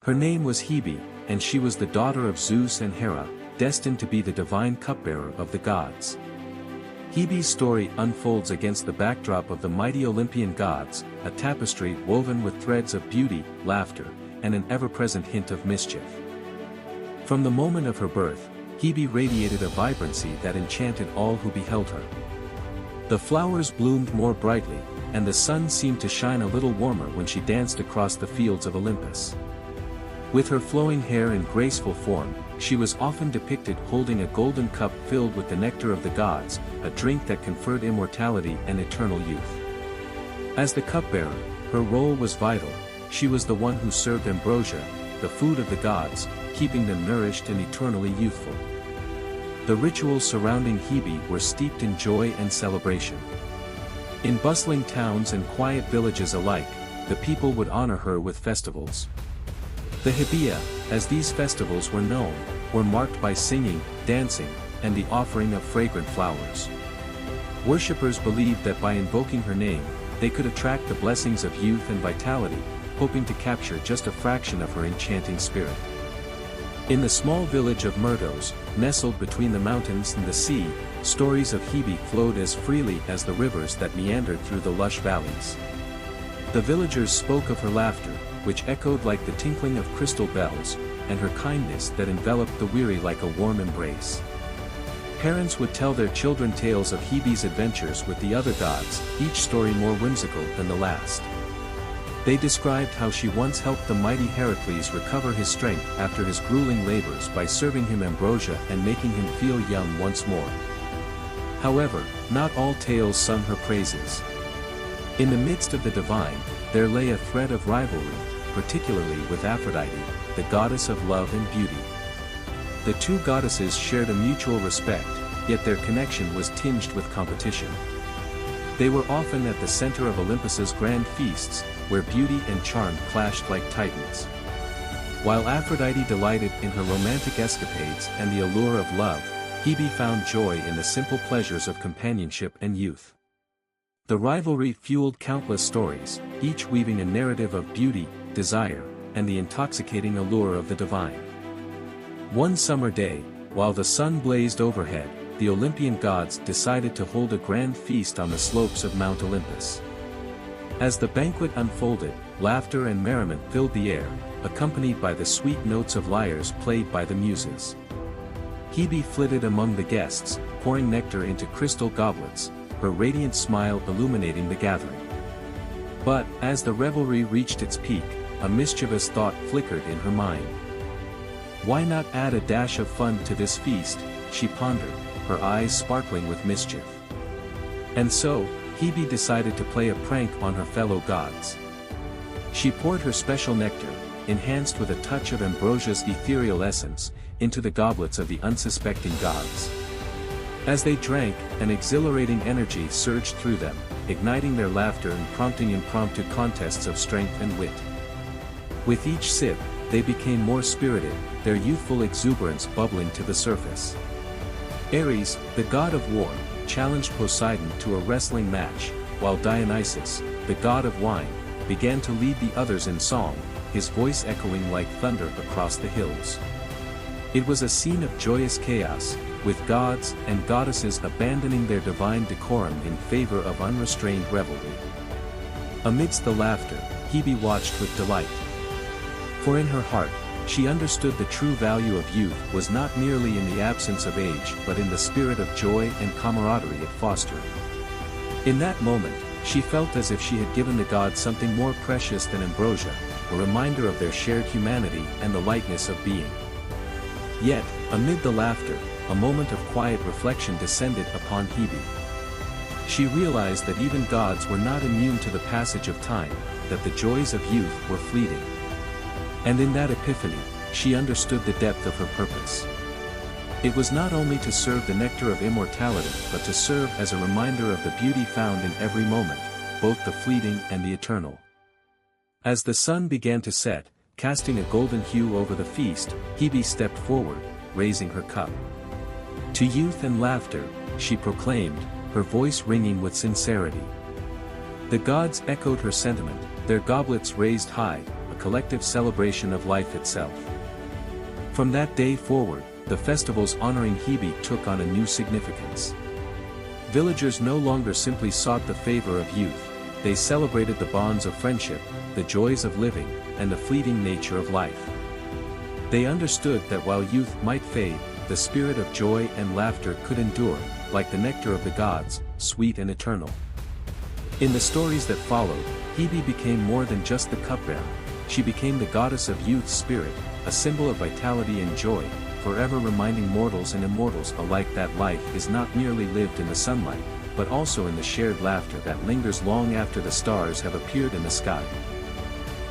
Her name was Hebe, and she was the daughter of Zeus and Hera, destined to be the divine cupbearer of the gods. Hebe's story unfolds against the backdrop of the mighty Olympian gods, a tapestry woven with threads of beauty, laughter, and an ever-present hint of mischief. From the moment of her birth, Hebe radiated a vibrancy that enchanted all who beheld her. The flowers bloomed more brightly, and the sun seemed to shine a little warmer when she danced across the fields of Olympus. With her flowing hair and graceful form, she was often depicted holding a golden cup filled with the nectar of the gods, a drink that conferred immortality and eternal youth. As the cupbearer, her role was vital. She was the one who served ambrosia, the food of the gods, keeping them nourished and eternally youthful. The rituals surrounding Hebe were steeped in joy and celebration. In bustling towns and quiet villages alike, the people would honor her with festivals. The Hebe, as these festivals were known, were marked by singing, dancing, and the offering of fragrant flowers. Worshippers believed that by invoking her name, they could attract the blessings of youth and vitality, hoping to capture just a fraction of her enchanting spirit. In the small village of Myrtos, nestled between the mountains and the sea, stories of Hebe flowed as freely as the rivers that meandered through the lush valleys. The villagers spoke of her laughter, which echoed like the tinkling of crystal bells, and her kindness that enveloped the weary like a warm embrace. Parents would tell their children tales of Hebe's adventures with the other gods, each story more whimsical than the last. They described how she once helped the mighty Heracles recover his strength after his grueling labors by serving him ambrosia and making him feel young once more. However, not all tales sung her praises. In the midst of the divine, there lay a thread of rivalry, particularly with Aphrodite, the goddess of love and beauty. The two goddesses shared a mutual respect, yet their connection was tinged with competition. They were often at the center of Olympus's grand feasts, where beauty and charm clashed like titans. While Aphrodite delighted in her romantic escapades and the allure of love, Hebe found joy in the simple pleasures of companionship and youth. The rivalry fueled countless stories, each weaving a narrative of beauty, desire, and the intoxicating allure of the divine. One summer day, while the sun blazed overhead, the Olympian gods decided to hold a grand feast on the slopes of Mount Olympus. As the banquet unfolded, laughter and merriment filled the air, accompanied by the sweet notes of lyres played by the muses. Hebe flitted among the guests, pouring nectar into crystal goblets, her radiant smile illuminating the gathering. But, as the revelry reached its peak, a mischievous thought flickered in her mind. Why not add a dash of fun to this feast, she pondered, her eyes sparkling with mischief. And so, Hebe decided to play a prank on her fellow gods. She poured her special nectar, enhanced with a touch of ambrosia's ethereal essence, into the goblets of the unsuspecting gods. As they drank, an exhilarating energy surged through them, igniting their laughter and prompting impromptu contests of strength and wit. With each sip, they became more spirited, their youthful exuberance bubbling to the surface. Ares, the god of war, challenged Poseidon to a wrestling match, while Dionysus, the god of wine, began to lead the others in song, his voice echoing like thunder across the hills. It was a scene of joyous chaos, with gods and goddesses abandoning their divine decorum in favor of unrestrained revelry. Amidst the laughter, Hebe watched with delight. For in her heart, she understood the true value of youth was not merely in the absence of age but in the spirit of joy and camaraderie it fostered. In that moment, she felt as if she had given the gods something more precious than ambrosia, a reminder of their shared humanity and the lightness of being. Yet, amid the laughter, a moment of quiet reflection descended upon Hebe. She realized that even gods were not immune to the passage of time, that the joys of youth were fleeting. And in that epiphany, she understood the depth of her purpose. It was not only to serve the nectar of immortality but to serve as a reminder of the beauty found in every moment, both the fleeting and the eternal. As the sun began to set, casting a golden hue over the feast, Hebe stepped forward, raising her cup. To youth and laughter, she proclaimed, her voice ringing with sincerity. The gods echoed her sentiment, their goblets raised high, a collective celebration of life itself. From that day forward, the festivals honoring Hebe took on a new significance. Villagers no longer simply sought the favor of youth, they celebrated the bonds of friendship, the joys of living, and the fleeting nature of life. They understood that while youth might fade, the spirit of joy and laughter could endure, like the nectar of the gods, sweet and eternal. In the stories that followed, Hebe became more than just the cupbearer. She became the goddess of youth's spirit, a symbol of vitality and joy, forever reminding mortals and immortals alike that life is not merely lived in the sunlight, but also in the shared laughter that lingers long after the stars have appeared in the sky.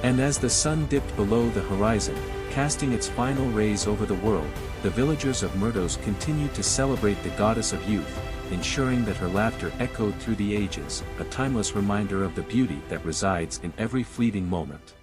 And as the sun dipped below the horizon, casting its final rays over the world, the villagers of Myrtos continued to celebrate the goddess of youth, ensuring that her laughter echoed through the ages, a timeless reminder of the beauty that resides in every fleeting moment.